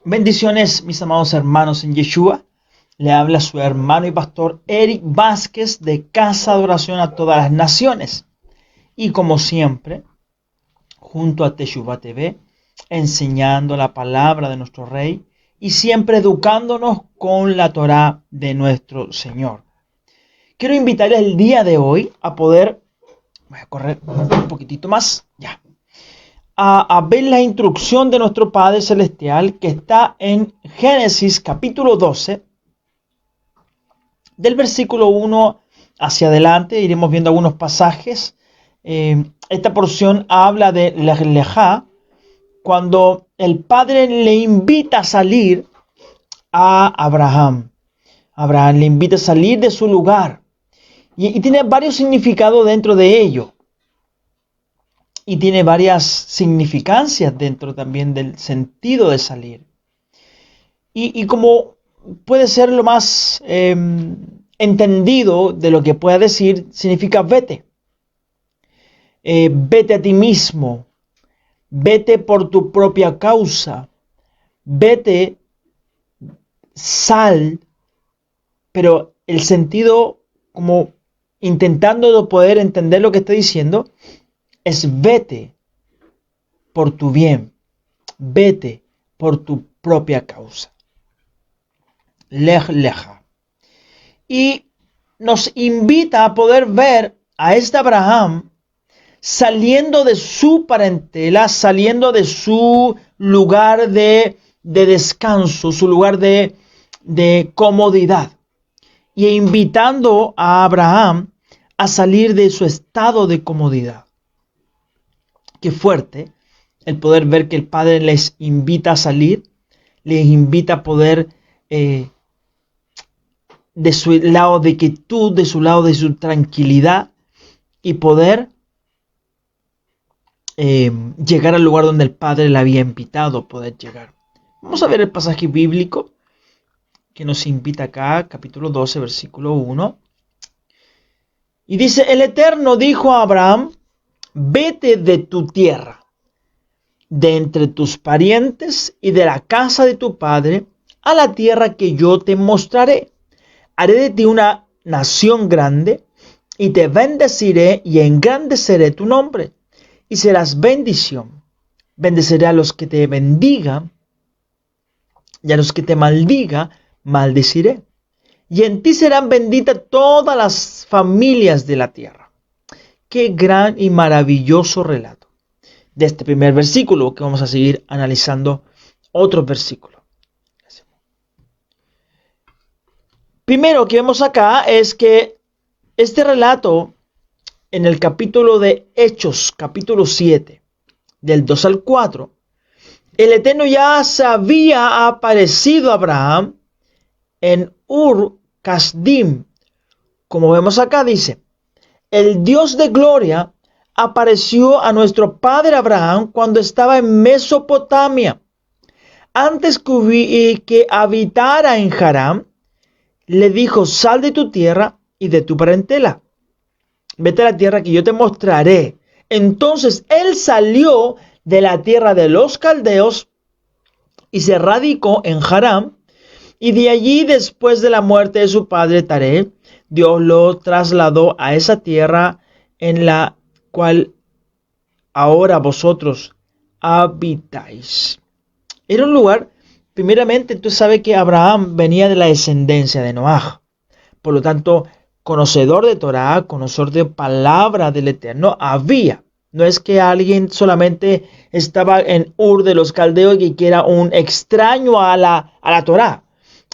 Bendiciones, mis amados hermanos en Yeshua. Le habla su hermano y pastor Eric Vázquez de Casa de Oración a Todas las Naciones. Y como siempre, junto a Teshuvah TV, enseñando la palabra de nuestro Rey y siempre educándonos con la Torá de nuestro Señor. Quiero invitarles el día de hoy a poder, voy a correr un poquitito más, ya, a ver la instrucción de nuestro Padre Celestial que está en Génesis capítulo 12, del versículo 1 hacia adelante. Iremos viendo algunos pasajes. Esta porción habla de Lech Lechá, cuando el Padre le invita a salir a Abraham. Abraham le invita a salir de su lugar. Y tiene varios significados dentro de ello. Y tiene varias significancias dentro también del sentido de salir. Y como puede ser lo más entendido de lo que pueda decir, significa vete. Vete a ti mismo. Vete por tu propia causa. Vete, sal. Pero el sentido, como intentando poder entender lo que está diciendo, es vete por tu bien. Vete por tu propia causa. Lech Lechá. Y nos invita a poder ver a este Abraham saliendo de su parentela, saliendo de su lugar de descanso, su lugar de comodidad, y invitando a Abraham a salir de su estado de comodidad. Qué fuerte el poder ver que el Padre les invita a salir, les invita a poder de su lado de quietud, de su lado de su tranquilidad, y poder llegar al lugar donde el Padre le había invitado a poder llegar. Vamos a ver el pasaje bíblico que nos invita acá, capítulo 12, versículo 1. Y dice: el Eterno dijo a Abraham: vete de tu tierra, de entre tus parientes y de la casa de tu padre, a la tierra que yo te mostraré. Haré de ti una nación grande, y te bendeciré y engrandeceré tu nombre, y serás bendición. Bendeciré a los que te bendigan, y a los que te maldiga, maldeciré. Y en ti serán benditas todas las familias de la tierra. Qué gran y maravilloso relato de este primer versículo, que vamos a seguir analizando otros versículos. Primero que vemos acá es que este relato en el capítulo de Hechos, capítulo 7, del 2 al 4, el Eterno ya se había aparecido a Abraham en Ur Kasdim. Como vemos acá, dice: el Dios de gloria apareció a nuestro padre Abraham cuando estaba en Mesopotamia. Antes que habitara en Harán, le dijo: sal de tu tierra y de tu parentela. Vete a la tierra que yo te mostraré. Entonces él salió de la tierra de los caldeos y se radicó en Harán. Y de allí, después de la muerte de su padre Taré, Dios lo trasladó a esa tierra en la cual ahora vosotros habitáis. Era un lugar, primeramente, tú sabes que Abraham venía de la descendencia de Noaj. Por lo tanto, conocedor de Torah, conocedor de palabra del Eterno, había. No es que alguien solamente estaba en Ur de los Caldeos y que era un extraño a la Torah,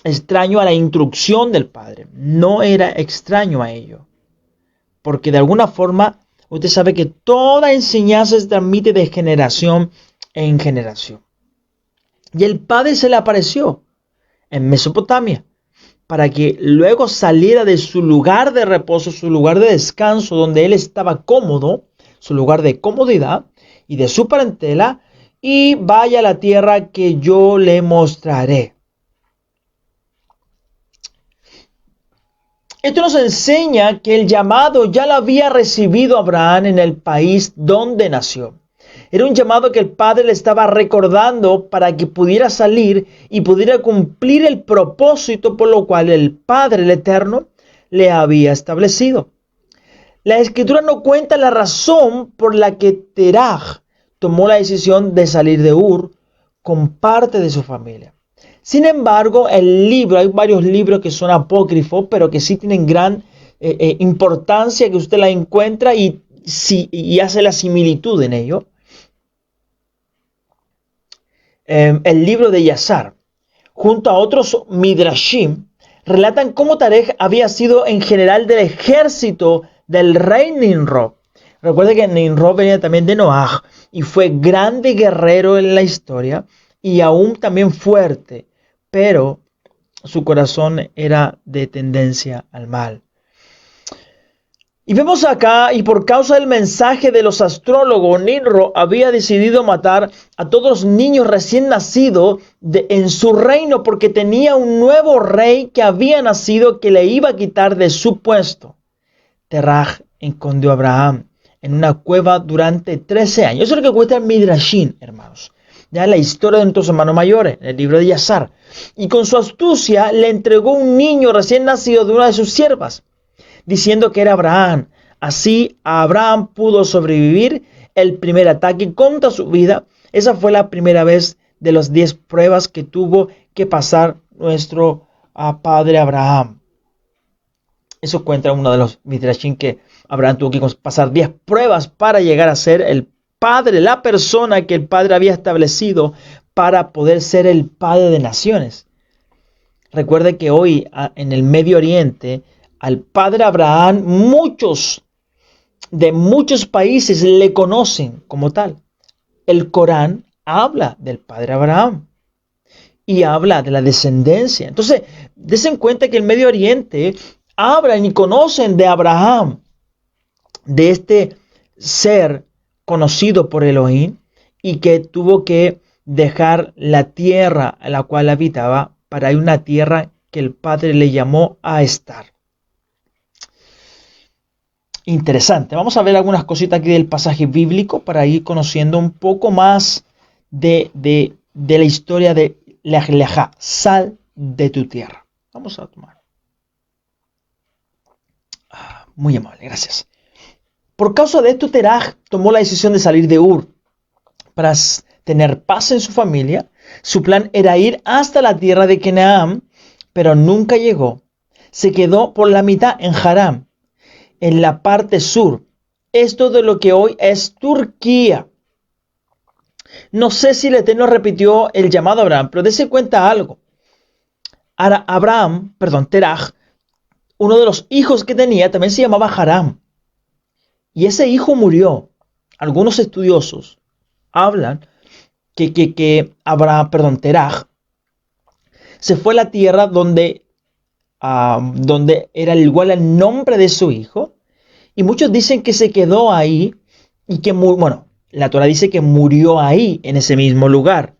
extraño a la instrucción del Padre. No era extraño a ello. Porque de alguna forma, usted sabe que toda enseñanza se transmite de generación en generación. Y el Padre se le apareció en Mesopotamia, para que luego saliera de su lugar de reposo, su lugar de descanso, donde él estaba cómodo, su lugar de comodidad y de su parentela, y vaya a la tierra que yo le mostraré. Esto nos enseña que el llamado ya lo había recibido Abraham en el país donde nació. Era un llamado que el Padre le estaba recordando para que pudiera salir y pudiera cumplir el propósito por lo cual el Padre, el Eterno, le había establecido. La Escritura no cuenta la razón por la que Terah tomó la decisión de salir de Ur con parte de su familia. Sin embargo, hay varios libros que son apócrifos, pero que sí tienen gran importancia, que usted la encuentra y hace la similitud en ello. El libro de Yazar, junto a otros Midrashim, relatan cómo Tarek había sido en general del ejército del rey Nimrod. Recuerde que Nimrod venía también de Noaj y fue grande guerrero en la historia y aún también fuerte, pero su corazón era de tendencia al mal. Y vemos acá, y por causa del mensaje de los astrólogos, Nimrod había decidido matar a todos los niños recién nacidos en su reino porque tenía un nuevo rey que había nacido que le iba a quitar de su puesto. Terah escondió a Abraham en una cueva durante 13 años. Eso es lo que cuenta el Midrashim, hermanos. Ya la historia de nuestros hermanos mayores, en el libro de Yazar. Y con su astucia le entregó un niño recién nacido de una de sus siervas, diciendo que era Abraham. Así Abraham pudo sobrevivir el primer ataque contra su vida. Esa fue la primera vez de las 10 pruebas que tuvo que pasar nuestro padre Abraham. Eso cuenta uno de los Midrashim, que Abraham tuvo que pasar 10 pruebas para llegar a ser el padre, la persona que el Padre había establecido para poder ser el padre de naciones. Recuerde que hoy en el Medio Oriente, al padre Abraham, muchos países le conocen como tal. El Corán habla del padre Abraham y habla de la descendencia. Entonces, desen cuenta que el Medio Oriente hablan y conocen de Abraham, de este ser conocido por Elohim y que tuvo que dejar la tierra a la cual habitaba para ir a una tierra que el Padre le llamó a estar. Interesante. Vamos a ver algunas cositas aquí del pasaje bíblico para ir conociendo un poco más de la historia de Lech Lecha. Sal de tu tierra. Vamos a tomar. Muy amable, gracias. Por causa de esto, Terah tomó la decisión de salir de Ur para tener paz en su familia. Su plan era ir hasta la tierra de Canaán, pero nunca llegó. Se quedó por la mitad en Harán, en la parte sur. Esto de lo que hoy es Turquía. No sé si el Eterno repitió el llamado a Abraham, pero dése cuenta algo. Terah, uno de los hijos que tenía, también se llamaba Harán. Y ese hijo murió. Algunos estudiosos hablan que Terah se fue a la tierra donde era igual el nombre de su hijo. Y muchos dicen que se quedó ahí y que, la Torah dice que murió ahí, en ese mismo lugar.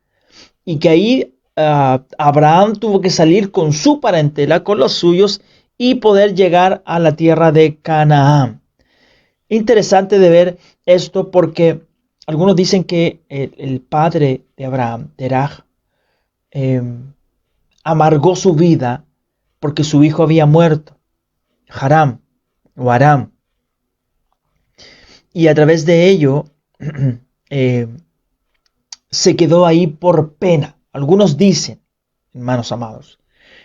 Y que ahí Abraham tuvo que salir con su parentela, con los suyos, y poder llegar a la tierra de Canaán. Interesante de ver esto porque algunos dicen que el padre de Abraham, Terah, amargó su vida porque su hijo había muerto, Haram o Aram. Y a través de ello se quedó ahí por pena. Algunos dicen, hermanos amados,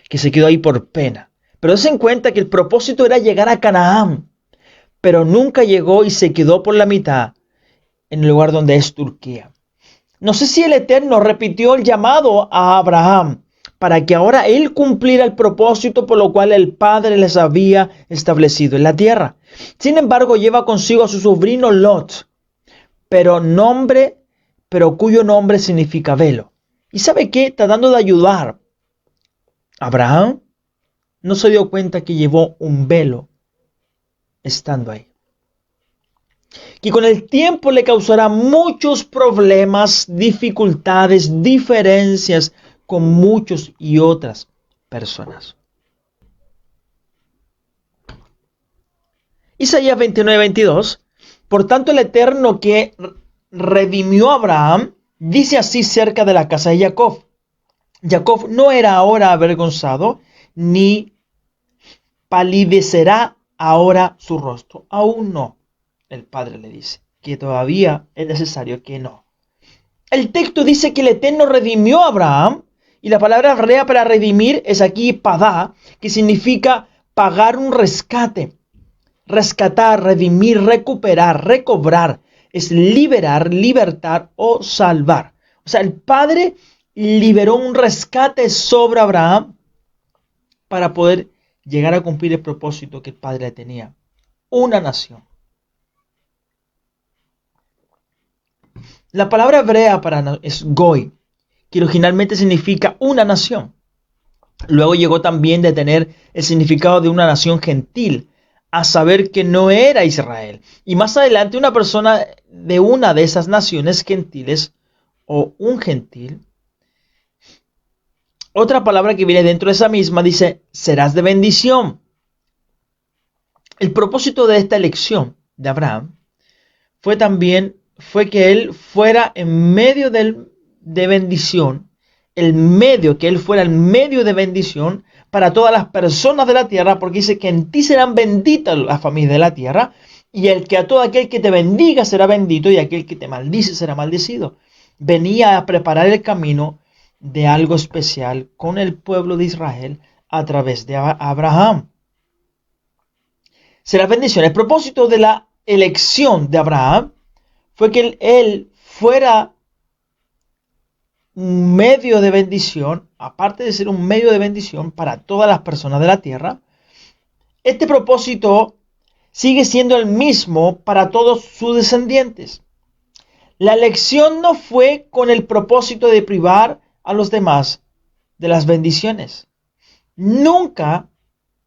que se quedó ahí por pena. Pero den cuenta que el propósito era llegar a Canaán, pero nunca llegó y se quedó por la mitad en el lugar donde es Turquía. No sé si el Eterno repitió el llamado a Abraham para que ahora él cumpliera el propósito por lo cual el Padre les había establecido en la tierra. Sin embargo, lleva consigo a su sobrino Lot, pero cuyo nombre significa velo. ¿Y sabe qué? Tratando de ayudar. Abraham no se dio cuenta que llevó un velo estando ahí, que con el tiempo le causará muchos problemas, dificultades, diferencias con muchos y otras personas. Isaías 29:22. Por tanto, el Eterno que redimió a Abraham, dice así cerca de la casa de Jacob. Jacob no era ahora avergonzado, ni palidecerá ahora su rostro. Aún no. El padre le dice que todavía es necesario que no. El texto dice que el Eterno redimió a Abraham, y la palabra hebrea para redimir es aquí padá, que significa pagar un rescate. Rescatar, redimir, recuperar, recobrar, es liberar, libertar o salvar. O sea, el Padre liberó un rescate sobre Abraham para poder llegar a cumplir el propósito que el Padre tenía. Una nación. La palabra hebrea para es goy, que originalmente significa una nación. Luego llegó también de tener el significado de una nación gentil, a saber que no era Israel. Y más adelante una persona de una de esas naciones gentiles o un gentil. Otra palabra que viene dentro de esa misma dice, serás de bendición. El propósito de esta elección de Abraham fue que él fuera en medio de bendición, que él fuera el medio de bendición para todas las personas de la tierra, porque dice que en ti serán benditas las familias de la tierra, y el que a todo aquel que te bendiga será bendito, y aquel que te maldice será maldecido. Venía a preparar el camino de algo especial con el pueblo de Israel a través de Abraham. Será bendición. El propósito de la elección de Abraham fue que él fuera un medio de bendición, aparte de ser un medio de bendición para todas las personas de la tierra. Este propósito sigue siendo el mismo para todos sus descendientes. La elección no fue con el propósito de privar a los demás de las bendiciones. Nunca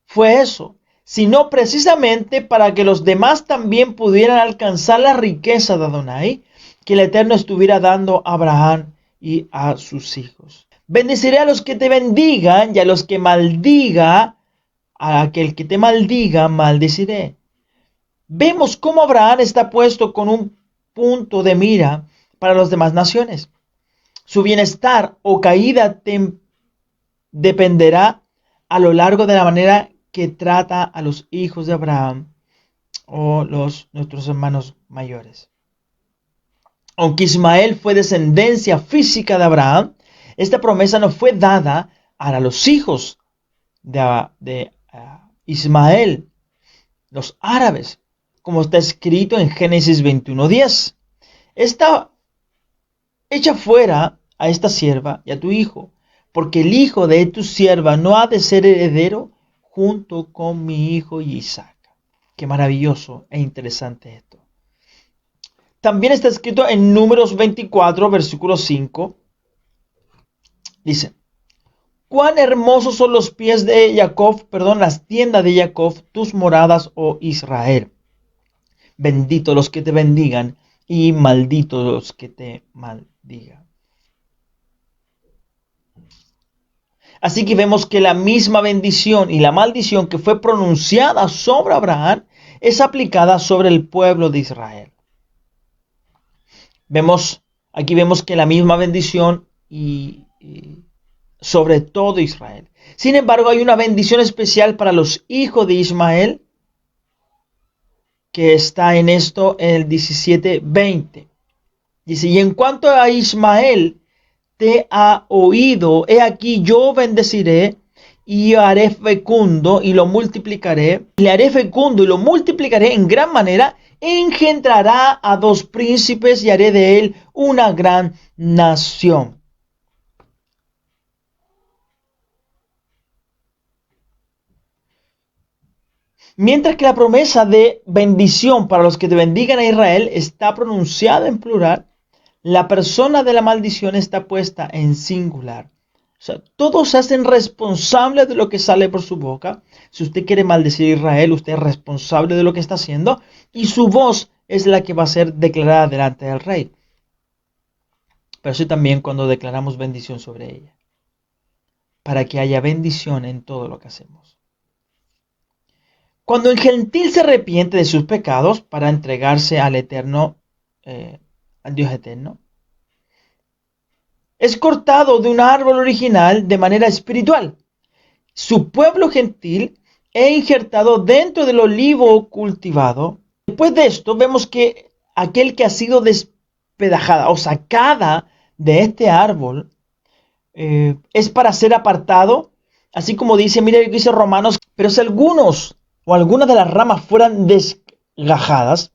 fue eso, sino precisamente para que los demás también pudieran alcanzar la riqueza de Adonai que el Eterno estuviera dando a Abraham y a sus hijos. Bendeciré a los que te bendigan, y a los que maldiga, a aquel que te maldiga, maldeciré. Vemos cómo Abraham está puesto con un punto de mira para las demás naciones. Su bienestar o caída dependerá a lo largo de la manera que trata a los hijos de Abraham o nuestros hermanos mayores. Aunque Ismael fue descendencia física de Abraham, esta promesa no fue dada a los hijos de Ismael, los árabes, como está escrito en Génesis 21:10. Está echa fuera a esta sierva y a tu hijo, porque el hijo de tu sierva no ha de ser heredero junto con mi hijo Isaac. Qué maravilloso e interesante esto. También está escrito en Números 24, versículo 5. Dice, cuán hermosos son los pies de Jacob, las tiendas de Jacob, tus moradas, oh Israel. Benditos los que te bendigan y malditos los que te maldigan. Así que vemos que la misma bendición y la maldición que fue pronunciada sobre Abraham es aplicada sobre el pueblo de Israel. Aquí vemos que la misma bendición y sobre todo Israel. Sin embargo, hay una bendición especial para los hijos de Ismael que está en esto en el 17:20. Dice, y en cuanto a Ismael te ha oído, he aquí yo bendeciré y haré fecundo y lo multiplicaré. Le haré fecundo y lo multiplicaré en gran manera. Engendrará a 2 príncipes y haré de él una gran nación. Mientras que la promesa de bendición para los que te bendigan a Israel está pronunciada en plural, la persona de la maldición está puesta en singular. O sea, todos se hacen responsables de lo que sale por su boca. Si usted quiere maldecir a Israel, usted es responsable de lo que está haciendo y su voz es la que va a ser declarada delante del rey. Pero sí también cuando declaramos bendición sobre ella, para que haya bendición en todo lo que hacemos. Cuando el gentil se arrepiente de sus pecados para entregarse al Eterno, al Dios eterno, es cortado de un árbol original de manera espiritual. Su pueblo gentil es injertado dentro del olivo cultivado. Después de esto vemos que aquel que ha sido despedajada o sacada de este árbol es para ser apartado, así como dice, mira lo que dice Romanos, pero si algunos o algunas de las ramas fueran desgajadas,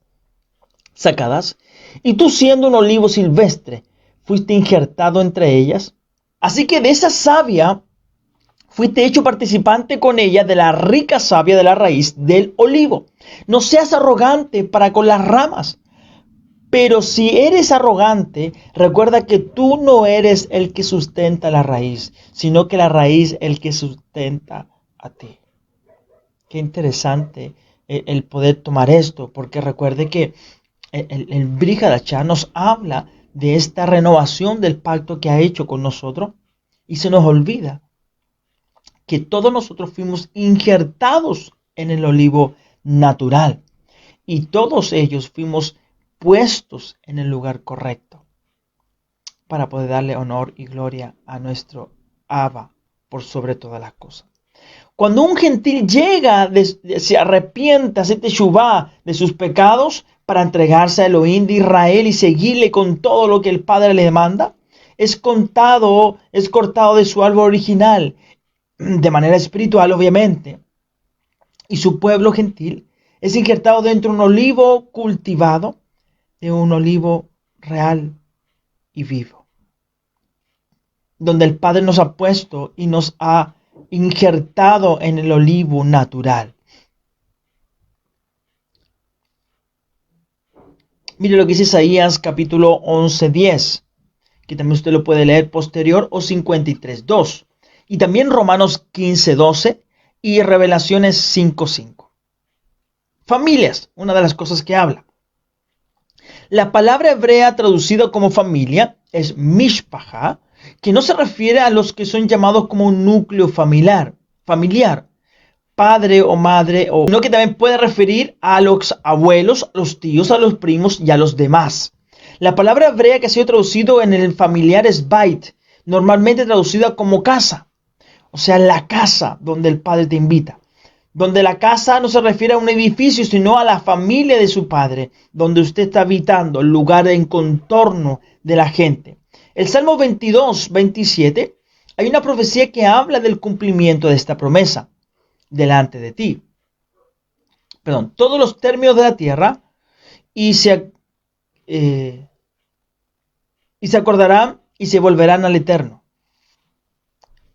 sacadas, y tú siendo un olivo silvestre, fuiste injertado entre ellas, así que de esa savia fuiste hecho participante con ella de la rica savia de la raíz del olivo. No seas arrogante para con las ramas. Pero si eres arrogante, recuerda que tú no eres el que sustenta la raíz, sino que la raíz el que sustenta a ti. Qué interesante el poder tomar esto, porque recuerde que el Brit Hadashah nos habla de esta renovación del pacto que ha hecho con nosotros y se nos olvida que todos nosotros fuimos injertados en el olivo natural y todos ellos fuimos puestos en el lugar correcto para poder darle honor y gloria a nuestro Abba por sobre todas las cosas. Cuando un gentil llega, se arrepiente, hace teshuvá de sus pecados para entregarse a Elohim de Israel y seguirle con todo lo que el Padre le demanda, es cortado de su árbol original, de manera espiritual obviamente, y su pueblo gentil es injertado dentro de un olivo cultivado, de un olivo real y vivo, donde el Padre nos ha puesto y nos ha injertado en el olivo natural. Mire lo que dice Isaías capítulo 11:10, que también usted lo puede leer posterior, o 53:2, y también Romanos 15:12 y Revelaciones 5:5. Familias, una de las cosas que habla. La palabra hebrea traducida como familia es mishpaha, que no se refiere a los que son llamados como un núcleo familiar, padre o madre, sino que también puede referir a los abuelos, a los tíos, a los primos y a los demás. La palabra hebrea que ha sido traducido en el familiar es bait, normalmente traducida como casa, o sea, la casa donde el padre te invita. Donde la casa no se refiere a un edificio, sino a la familia de su padre, donde usted está habitando, el lugar en contorno de la gente. El Salmo 22:27, hay una profecía que habla del cumplimiento de esta promesa delante de ti. Todos los términos de la tierra y se acordarán y se volverán al Eterno.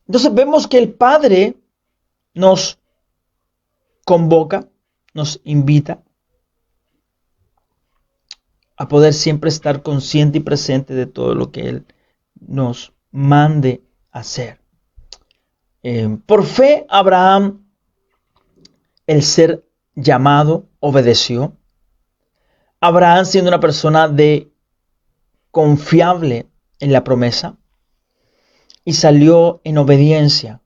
Entonces vemos que el Padre nos convoca, nos invita a poder siempre estar consciente y presente de todo lo que Él nos mande hacer. Por fe, Abraham, el ser llamado, obedeció. Abraham, siendo una persona confiable en la promesa, y salió en obediencia,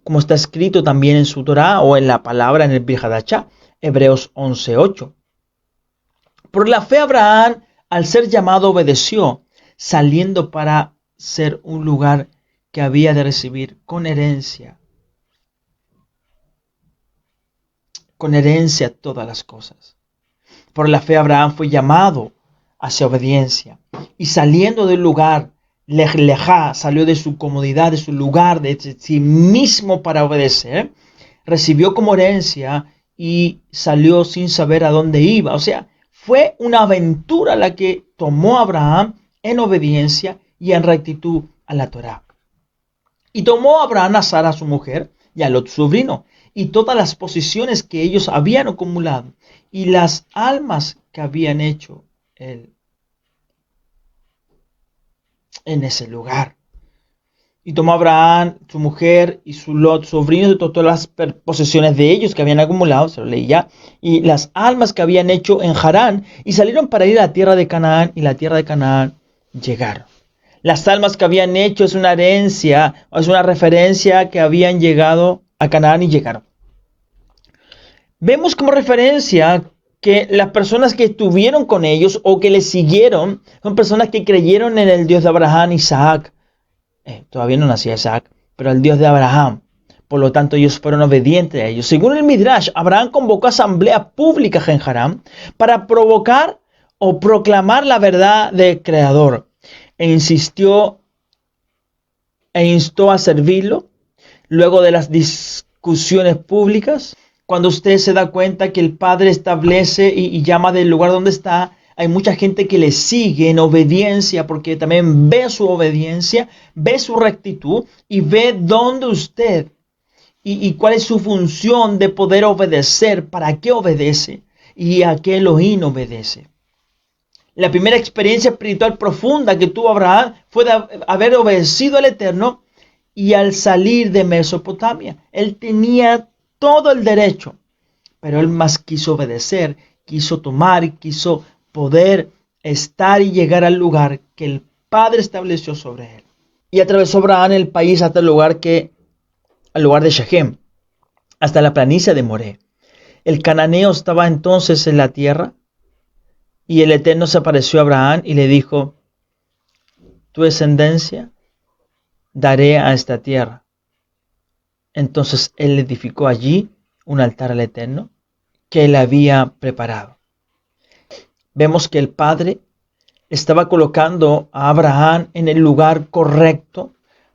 como está escrito también en su Torá o en la palabra en el Brit Hadashah, Hebreos 11:8. Por la fe Abraham, al ser llamado, obedeció, saliendo para ser un lugar que había de recibir con herencia todas las cosas. Por la fe Abraham fue llamado hacia obediencia y saliendo del lugar, lejá, salió de su comodidad, de su lugar, de sí mismo para obedecer, recibió como herencia y salió sin saber a dónde iba. O sea, fue una aventura la que tomó Abraham en obediencia y en rectitud a la Torá. Y tomó Abraham a Sara, su mujer, y a Lot, su sobrino, y todas las posesiones que ellos habían acumulado, y las almas que habían hecho él en ese lugar. Y tomó Abraham, su mujer, y su Lot, sobrinos, de todas las posesiones de ellos que habían acumulado, se lo leí ya, y las almas que habían hecho en Harán, y salieron para ir a la tierra de Canaán, y la tierra de Canaán llegaron. Las almas que habían hecho es una herencia, o es una referencia que habían llegado a Canaán y llegaron. Vemos como referencia que las personas que estuvieron con ellos o que les siguieron son personas que creyeron en el Dios de Abraham, Isaac. Todavía no nacía Isaac, pero el Dios de Abraham. Por lo tanto, ellos fueron obedientes a ellos. Según el Midrash, Abraham convocó asamblea pública en Harán para provocar o proclamar la verdad del Creador. E instó a servirlo. Luego de las discusiones públicas, cuando usted se da cuenta que el Padre establece y llama del lugar donde está, hay mucha gente que le sigue en obediencia porque también ve su obediencia, ve su rectitud y ve dónde usted y cuál es su función de poder obedecer, para qué obedece y a qué Elohim obedece. La primera experiencia espiritual profunda que tuvo Abraham fue de haber obedecido al Eterno y al salir de Mesopotamia. Él tenía todo el derecho, pero él más quiso obedecer, quiso tomar, quiso poder estar y llegar al lugar que el Padre estableció sobre él. Y atravesó Abraham el país hasta el lugar de Shechem, hasta la planicie de Moré. El cananeo estaba entonces en la tierra, y el Eterno se apareció a Abraham y le dijo: tu descendencia daré a esta tierra. Entonces él edificó allí un altar al Eterno que él había preparado. Vemos que el Padre estaba colocando a Abraham en el lugar correcto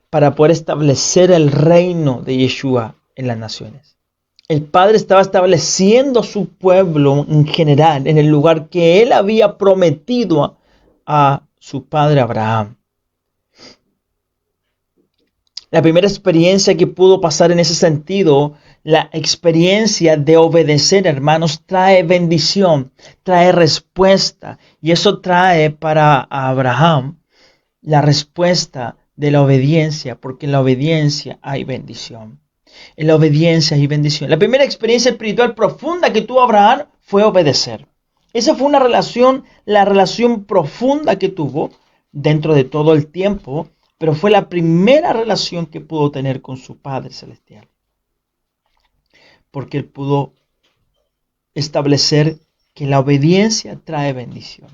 para poder establecer el reino de Yeshua en las naciones. El Padre estaba estableciendo su pueblo en general en el lugar que él había prometido a su padre Abraham. La primera experiencia que pudo pasar en ese sentido, la experiencia de obedecer, hermanos, trae bendición, trae respuesta. Y eso trae para Abraham la respuesta de la obediencia, porque en la obediencia hay bendición. En la obediencia hay bendición. La primera experiencia espiritual profunda que tuvo Abraham fue obedecer. Esa fue la relación profunda que tuvo dentro de todo el tiempo, pero fue la primera relación que pudo tener con su Padre Celestial. Porque él pudo establecer que la obediencia trae bendición.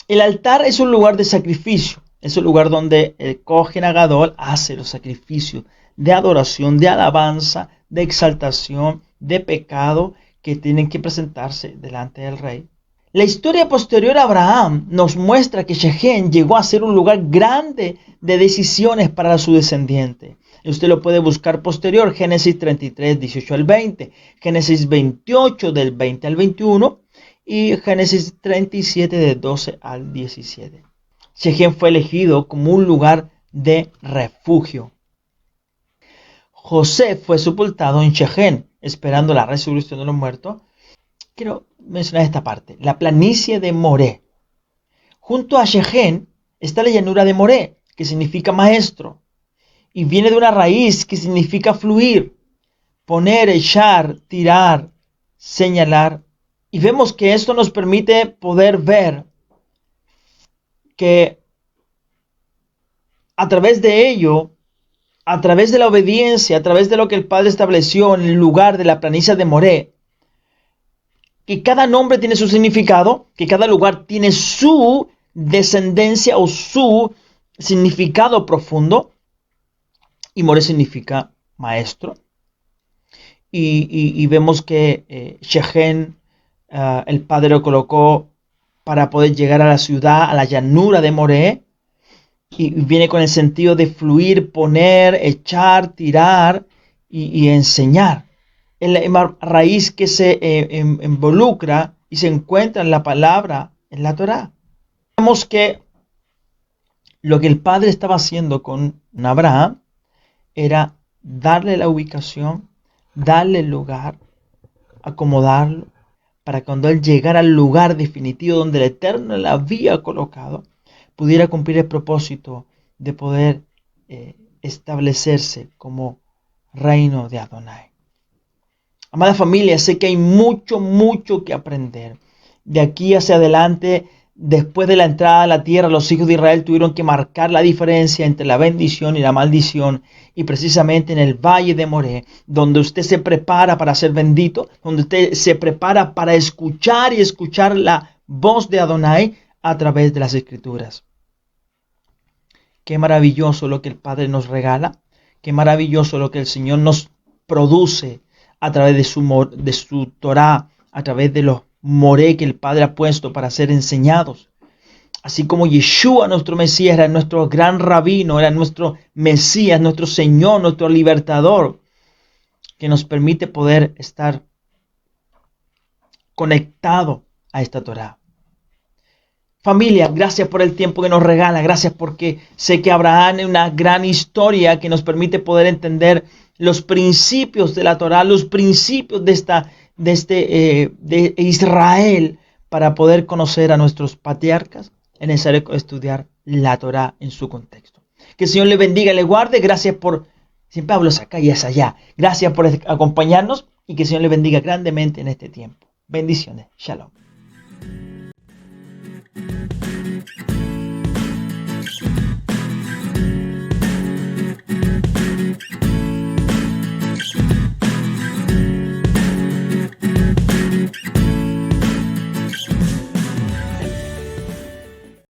El altar es un lugar de sacrificio. Es un lugar donde el Cohen Agadol hace los sacrificios de adoración, de alabanza, de exaltación, de pecado que tienen que presentarse delante del rey. La historia posterior a Abraham nos muestra que Shechem llegó a ser un lugar grande de decisiones para su descendiente. Usted lo puede buscar posterior, Génesis 33, 18 al 20, Génesis 28 del 20 al 21 y Génesis 37 del 12 al 17. Shechem fue elegido como un lugar de refugio. José fue sepultado en Shechem, esperando la resurrección de los muertos. Quiero mencionar esta parte. La planicie de Moré. Junto a Shechem está la llanura de Moré, que significa maestro. Y viene de una raíz que significa fluir, poner, echar, tirar, señalar. Y vemos que esto nos permite poder ver que a través de ello, a través de la obediencia, a través de lo que el Padre estableció en el lugar de la planicie de Moré, que cada nombre tiene su significado, que cada lugar tiene su descendencia o su significado profundo. Y Moré significa maestro. Y vemos que Shechem, el Padre lo colocó para poder llegar a la ciudad, a la llanura de Moré. Y viene con el sentido de fluir, poner, echar, tirar y enseñar. Es la raíz que se involucra y se encuentra en la palabra, en la Torá. Vemos que lo que el Padre estaba haciendo con Abraham era darle la ubicación, darle el lugar, acomodarlo, para cuando él llegara al lugar definitivo donde el Eterno le había colocado, pudiera cumplir el propósito de poder establecerse como reino de Adonai. Amada familia, sé que hay mucho que aprender. De aquí hacia adelante después de la entrada a la tierra, los hijos de Israel tuvieron que marcar la diferencia entre la bendición y la maldición. Y precisamente en el valle de Moré, donde usted se prepara para ser bendito, donde usted se prepara para escuchar y escuchar la voz de Adonai a través de las Escrituras. Qué maravilloso lo que el Padre nos regala. Qué maravilloso lo que el Señor nos produce a través de su Torah, a través de los moré que el Padre ha puesto para ser enseñados. Así como Yeshua, nuestro Mesías, era nuestro gran rabino, era nuestro Mesías, nuestro Señor, nuestro libertador, que nos permite poder estar conectado a esta Torah. Familia, gracias por el tiempo que nos regala, gracias porque sé que Abraham es una gran historia que nos permite poder entender los principios de la Torah, los principios de Israel, para poder conocer a nuestros patriarcas. Es necesario estudiar la Torah en su contexto. Que el Señor le bendiga y le guarde. Gracias por, siempre hablo acá y es allá. Gracias por acompañarnos y que el Señor le bendiga grandemente en este tiempo. Bendiciones. Shalom.